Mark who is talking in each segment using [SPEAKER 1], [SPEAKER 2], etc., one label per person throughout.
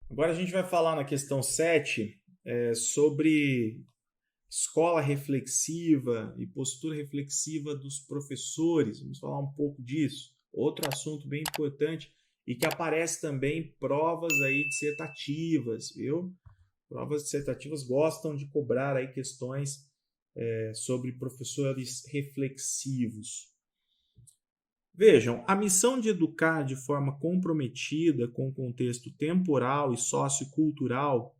[SPEAKER 1] Agora a gente vai falar na questão 7 sobre escola reflexiva e postura reflexiva dos professores. Vamos falar um pouco disso. Outro assunto bem importante e que aparece também em provas aí dissertativas, viu? Provas dissertativas gostam de cobrar aí questões sobre professores reflexivos. Vejam, a missão de educar de forma comprometida com o contexto temporal e sociocultural,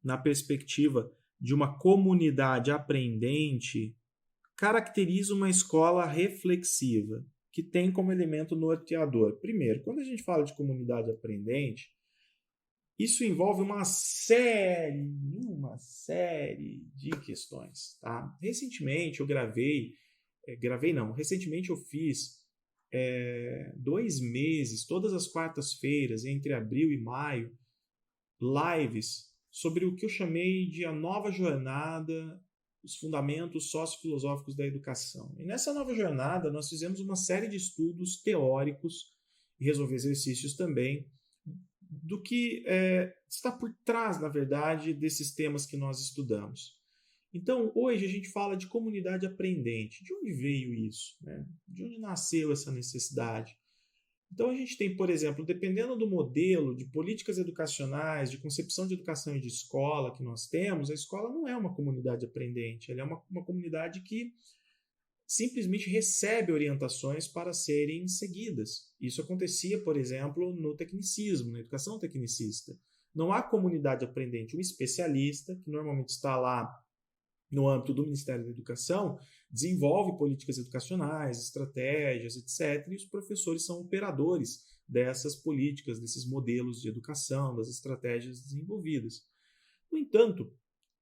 [SPEAKER 1] na perspectiva de uma comunidade aprendente, caracteriza uma escola reflexiva, que tem como elemento norteador. Primeiro, quando a gente fala de comunidade aprendente, isso envolve uma série de questões. Tá? Recentemente eu recentemente eu fiz 2 meses, todas as quartas-feiras, entre abril e maio, lives sobre o que eu chamei de a nova jornada, os fundamentos sociofilosóficos da educação. E nessa nova jornada, nós fizemos uma série de estudos teóricos e resolver exercícios também do que está por trás, na verdade, desses temas que nós estudamos. Então, hoje a gente fala de comunidade aprendente. De onde veio isso? Né? De onde nasceu essa necessidade? Então, a gente tem, por exemplo, dependendo do modelo de políticas educacionais, de concepção de educação e de escola que nós temos, a escola não é uma comunidade aprendente, ela é uma comunidade que simplesmente recebe orientações para serem seguidas. Isso acontecia, por exemplo, no tecnicismo, na educação tecnicista. Não há comunidade aprendente. Um especialista, que normalmente está lá no âmbito do Ministério da Educação, desenvolve políticas educacionais, estratégias, etc. E os professores são operadores dessas políticas, desses modelos de educação, das estratégias desenvolvidas. No entanto,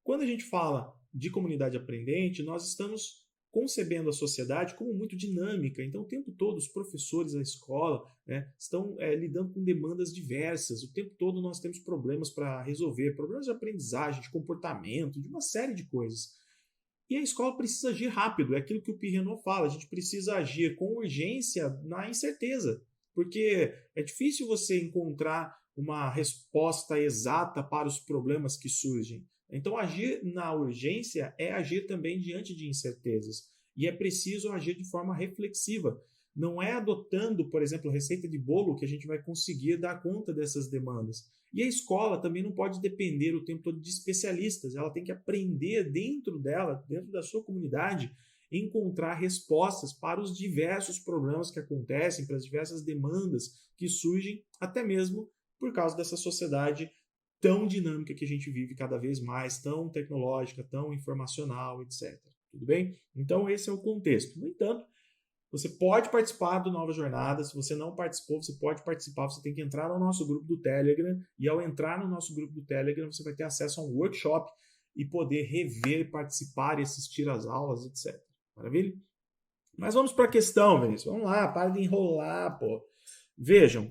[SPEAKER 1] quando a gente fala de comunidade aprendente, nós estamos concebendo a sociedade como muito dinâmica. Então, o tempo todo, os professores da escola estão lidando com demandas diversas. O tempo todo nós temos problemas para resolver, problemas de aprendizagem, de comportamento, de uma série de coisas. E a escola precisa agir rápido, é aquilo que o Pirrenot fala, a gente precisa agir com urgência na incerteza, porque é difícil você encontrar uma resposta exata para os problemas que surgem. Então, agir na urgência é agir também diante de incertezas. E é preciso agir de forma reflexiva. Não é adotando, por exemplo, receita de bolo que a gente vai conseguir dar conta dessas demandas. E a escola também não pode depender o tempo todo de especialistas. Ela tem que aprender dentro dela, dentro da sua comunidade, encontrar respostas para os diversos problemas que acontecem, para as diversas demandas que surgem, até mesmo por causa dessa sociedade tão dinâmica que a gente vive cada vez mais, tão tecnológica, tão informacional, etc. Tudo bem? Então, esse é o contexto. No entanto, você pode participar do Nova Jornada. Se você não participou, você pode participar. Você tem que entrar no nosso grupo do Telegram. E ao entrar no nosso grupo do Telegram, você vai ter acesso a um workshop e poder rever, participar e assistir às aulas, etc. Maravilha? Mas vamos para a questão, Vinícius. Vamos lá, para de enrolar, pô. Vejam.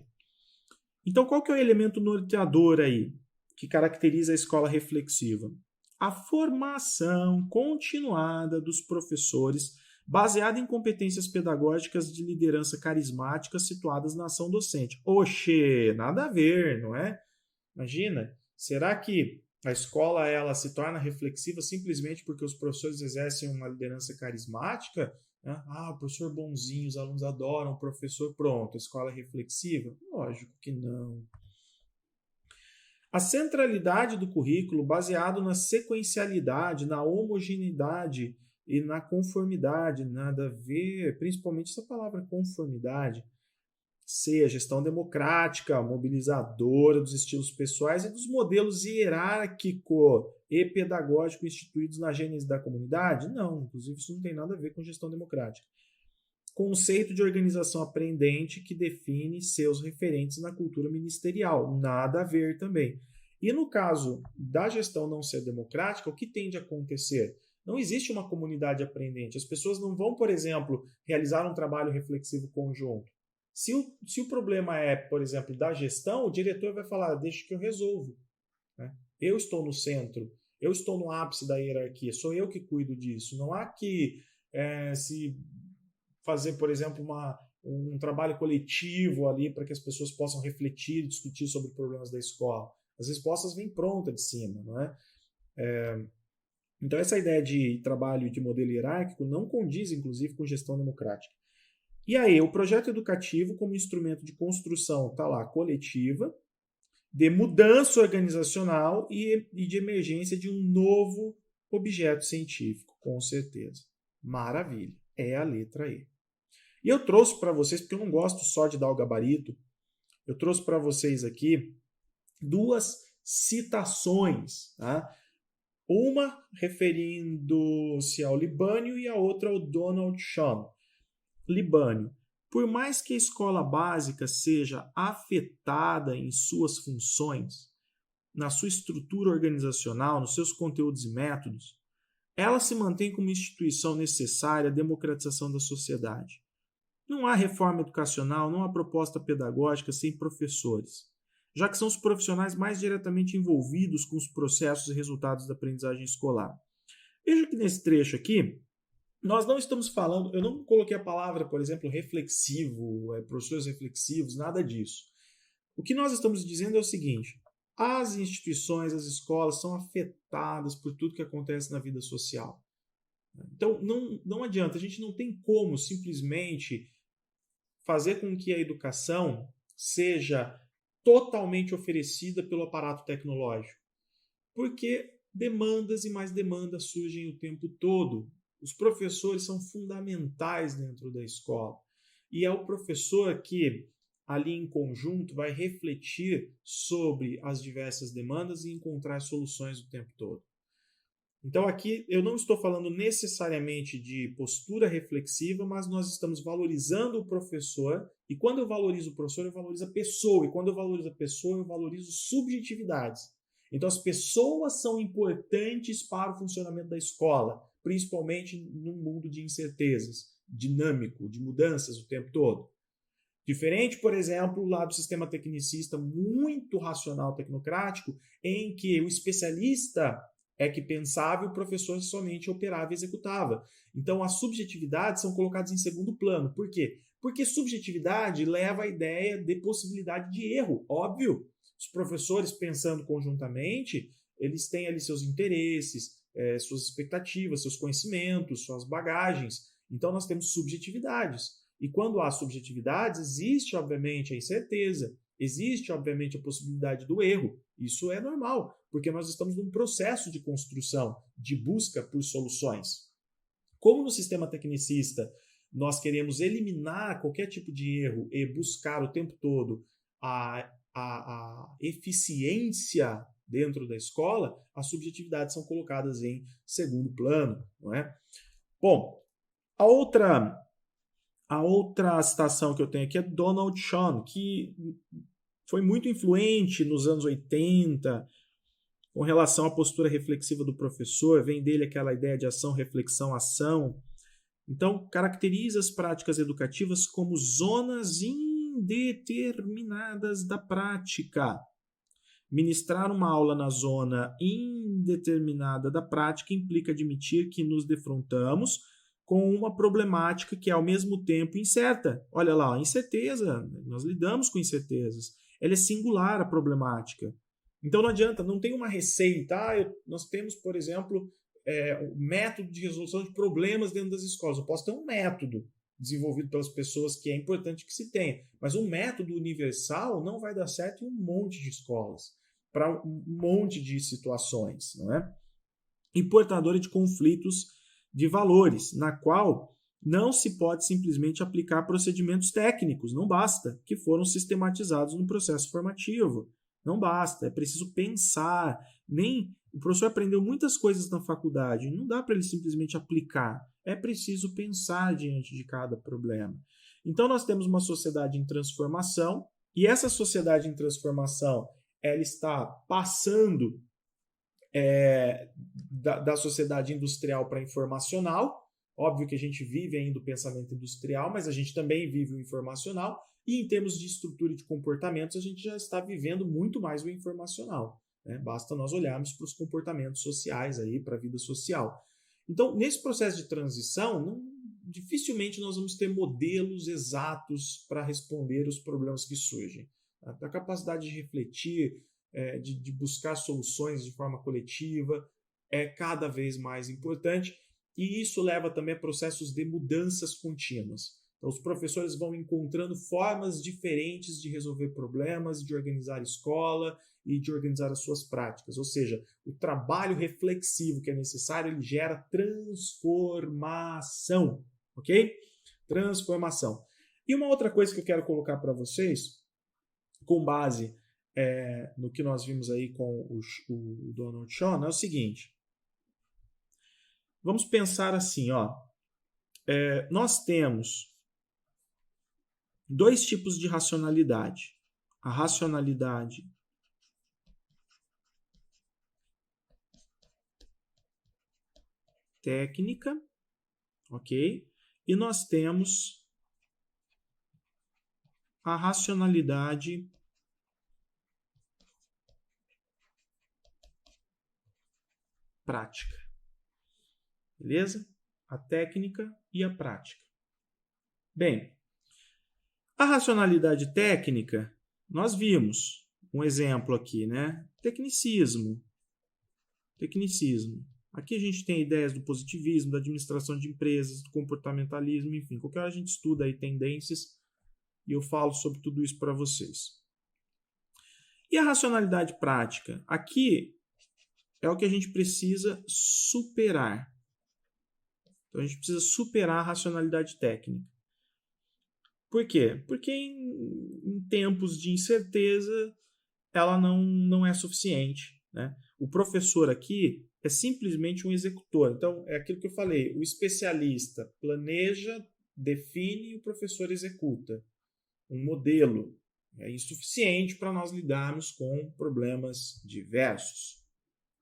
[SPEAKER 1] Então, qual que é o elemento norteador aí que caracteriza a escola reflexiva? A formação continuada dos professores baseada em competências pedagógicas de liderança carismática situadas na ação docente. Oxê, nada a ver, não é? Imagina, será que a escola ela se torna reflexiva simplesmente porque os professores exercem uma liderança carismática? Né? Ah, o professor bonzinho, os alunos adoram o professor, pronto, a escola é reflexiva? Lógico que não. A centralidade do currículo, baseado na sequencialidade, na homogeneidade e na conformidade, nada a ver, principalmente essa palavra conformidade. C, a gestão democrática, mobilizadora dos estilos pessoais e dos modelos hierárquico e pedagógico instituídos na gênese da comunidade? Não, inclusive isso não tem nada a ver com gestão democrática. Conceito de organização aprendente que define seus referentes na cultura ministerial. Nada a ver também. E no caso da gestão não ser democrática, o que tende a acontecer? Não existe uma comunidade aprendente. As pessoas não vão, por exemplo, realizar um trabalho reflexivo conjunto. Se o problema é, por exemplo, da gestão, o diretor vai falar, deixa que eu resolvo. Né? Eu estou no centro, eu estou no ápice da hierarquia, sou eu que cuido disso. Não há que se fazer, por exemplo, um trabalho coletivo ali para que as pessoas possam refletir e discutir sobre problemas da escola. As respostas vêm prontas de cima, não é? Então, essa ideia de trabalho de modelo hierárquico não condiz, inclusive, com gestão democrática. E aí, o projeto educativo como instrumento de construção, tá lá, coletiva, de mudança organizacional e de emergência de um novo objeto científico, com certeza. Maravilha, é a letra E. E eu trouxe para vocês, porque eu não gosto só de dar o gabarito, eu trouxe para vocês aqui 2 citações, tá? Uma referindo-se ao Libânio e a outra ao Donald Shum. Libânio. Por mais que a escola básica seja afetada em suas funções, na sua estrutura organizacional, nos seus conteúdos e métodos, ela se mantém como instituição necessária à democratização da sociedade. Não há reforma educacional, não há proposta pedagógica sem professores, já que são os profissionais mais diretamente envolvidos com os processos e resultados da aprendizagem escolar. Veja que nesse trecho aqui, nós não estamos falando, eu não coloquei a palavra, por exemplo, reflexivo, professores reflexivos, nada disso. O que nós estamos dizendo é o seguinte: as instituições, as escolas são afetadas por tudo que acontece na vida social. Então, não adianta, a gente não tem como simplesmente fazer com que a educação seja totalmente oferecida pelo aparato tecnológico, porque demandas e mais demandas surgem o tempo todo. Os professores são fundamentais dentro da escola e é o professor que, ali em conjunto, vai refletir sobre as diversas demandas e encontrar soluções o tempo todo. Então aqui eu não estou falando necessariamente de postura reflexiva, mas nós estamos valorizando o professor, e quando eu valorizo o professor, eu valorizo a pessoa, e quando eu valorizo a pessoa, eu valorizo subjetividades. Então as pessoas são importantes para o funcionamento da escola, principalmente num mundo de incertezas, dinâmico, de mudanças o tempo todo. Diferente, por exemplo, lá do sistema tecnicista muito racional tecnocrático, em que o especialista é que pensava e o professor somente operava e executava. Então, as subjetividades são colocadas em segundo plano. Por quê? Porque subjetividade leva à ideia de possibilidade de erro, óbvio. Os professores, pensando conjuntamente, eles têm ali seus interesses, suas expectativas, seus conhecimentos, suas bagagens. Então, nós temos subjetividades. E quando há subjetividades, existe, obviamente, a incerteza, existe, obviamente, a possibilidade do erro. Isso é normal, porque nós estamos num processo de construção, de busca por soluções. Como no sistema tecnicista nós queremos eliminar qualquer tipo de erro e buscar o tempo todo a eficiência dentro da escola, as subjetividades são colocadas em segundo plano, não é? Bom, a outra citação que eu tenho aqui é Donald Shum, que foi muito influente nos anos 80 com relação à postura reflexiva do professor. Vem dele aquela ideia de ação, reflexão, ação. Então, caracteriza as práticas educativas como zonas indeterminadas da prática. Ministrar uma aula na zona indeterminada da prática implica admitir que nos defrontamos com uma problemática que é ao mesmo tempo incerta. Olha lá, incerteza, nós lidamos com incertezas. Ela é singular, a problemática. Então não adianta, não tem uma receita. Nós temos, por exemplo, o método de resolução de problemas dentro das escolas. Eu posso ter um método desenvolvido pelas pessoas que é importante que se tenha, mas um método universal não vai dar certo em um monte de escolas, para um monte de situações, não é? E portadora de conflitos de valores, na qual não se pode simplesmente aplicar procedimentos técnicos, não basta, que foram sistematizados no processo formativo. Não basta, é preciso pensar. O professor aprendeu muitas coisas na faculdade, não dá para ele simplesmente aplicar. É preciso pensar diante de cada problema. Então nós temos uma sociedade em transformação, e essa sociedade em transformação ela está passando da sociedade industrial para a informacional. Óbvio que a gente vive ainda o pensamento industrial, mas a gente também vive o informacional, e em termos de estrutura e de comportamentos, a gente já está vivendo muito mais o informacional, né? Basta nós olharmos para os comportamentos sociais, para a vida social. Então, nesse processo de transição, dificilmente nós vamos ter modelos exatos para responder os problemas que surgem. A capacidade de refletir, de buscar soluções de forma coletiva é cada vez mais importante, e isso leva também a processos de mudanças contínuas. Então, os professores vão encontrando formas diferentes de resolver problemas, de organizar a escola e de organizar as suas práticas. Ou seja, o trabalho reflexivo que é necessário, ele gera transformação, ok? Transformação. E uma outra coisa que eu quero colocar para vocês, com base no que nós vimos aí com o Donald Shaw, é o seguinte. Vamos pensar assim, ó. Nós temos dois tipos de racionalidade. A racionalidade técnica, ok? E nós temos a racionalidade prática. Beleza? A técnica e a prática. Bem, a racionalidade técnica, nós vimos um exemplo aqui, né? Tecnicismo. Aqui a gente tem ideias do positivismo, da administração de empresas, do comportamentalismo, enfim. Qualquer hora a gente estuda aí tendências e eu falo sobre tudo isso para vocês. E a racionalidade prática? Aqui é o que a gente precisa superar. Então a gente precisa superar a racionalidade técnica. Por quê? Porque em tempos de incerteza ela não é suficiente, né? O professor aqui é simplesmente um executor. Então, é aquilo que eu falei, o especialista planeja, define e o professor executa. Um modelo é insuficiente para nós lidarmos com problemas diversos.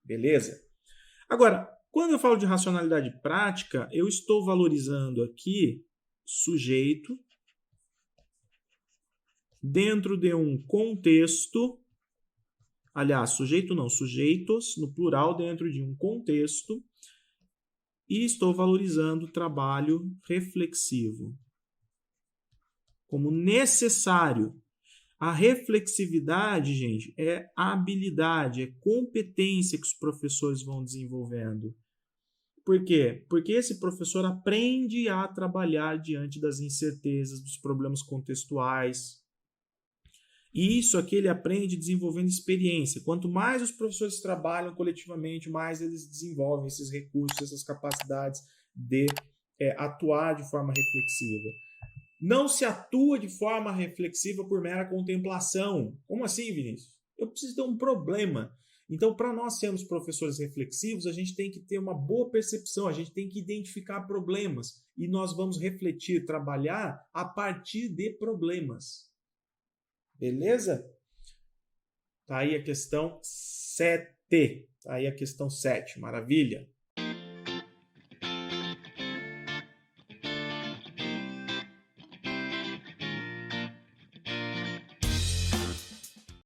[SPEAKER 1] Beleza? Agora, quando eu falo de racionalidade prática, eu estou valorizando aqui sujeito dentro de um contexto, aliás, sujeito não, sujeitos, no plural, dentro de um contexto, e estou valorizando o trabalho reflexivo como necessário. A reflexividade, gente, é habilidade, é competência que os professores vão desenvolvendo. Por quê? Porque esse professor aprende a trabalhar diante das incertezas, dos problemas contextuais. E isso aqui ele aprende desenvolvendo experiência. Quanto mais os professores trabalham coletivamente, mais eles desenvolvem esses recursos, essas capacidades de atuar de forma reflexiva. Não se atua de forma reflexiva por mera contemplação. Como assim, Vinícius? Eu preciso ter um problema. Então, para nós sermos professores reflexivos, a gente tem que ter uma boa percepção, a gente tem que identificar problemas. E nós vamos refletir, trabalhar a partir de problemas. Beleza? Tá aí a questão 7. Tá aí a questão 7. Maravilha?